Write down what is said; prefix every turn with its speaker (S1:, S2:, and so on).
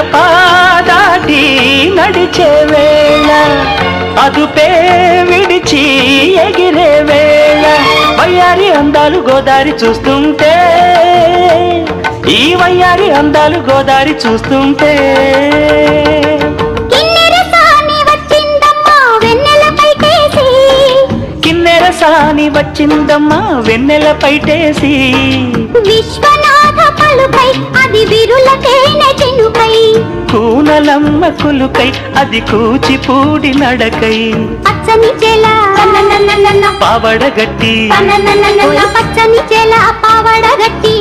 S1: గడప దాటి నడిచే వేళ అదుపే విడిచి ఎగిరే వేళ వయ్యారి అందాలు గోదారి చూస్తుంటే ఈ వయ్యారి అందాలు గోదారి చూస్తుంటే కిన్నెర సాని వచ్చిందమ్మా వెన్నెల పైటేసి
S2: విశ్వనాథ పలుకై అది విరులకేనే చినుకై
S1: కూనలమ్మ కులుకై అది కూచిపూడి నడకై
S2: పచ్చని చెల
S1: పావడగట్టి
S2: పచ్చని చెల పావడగట్టి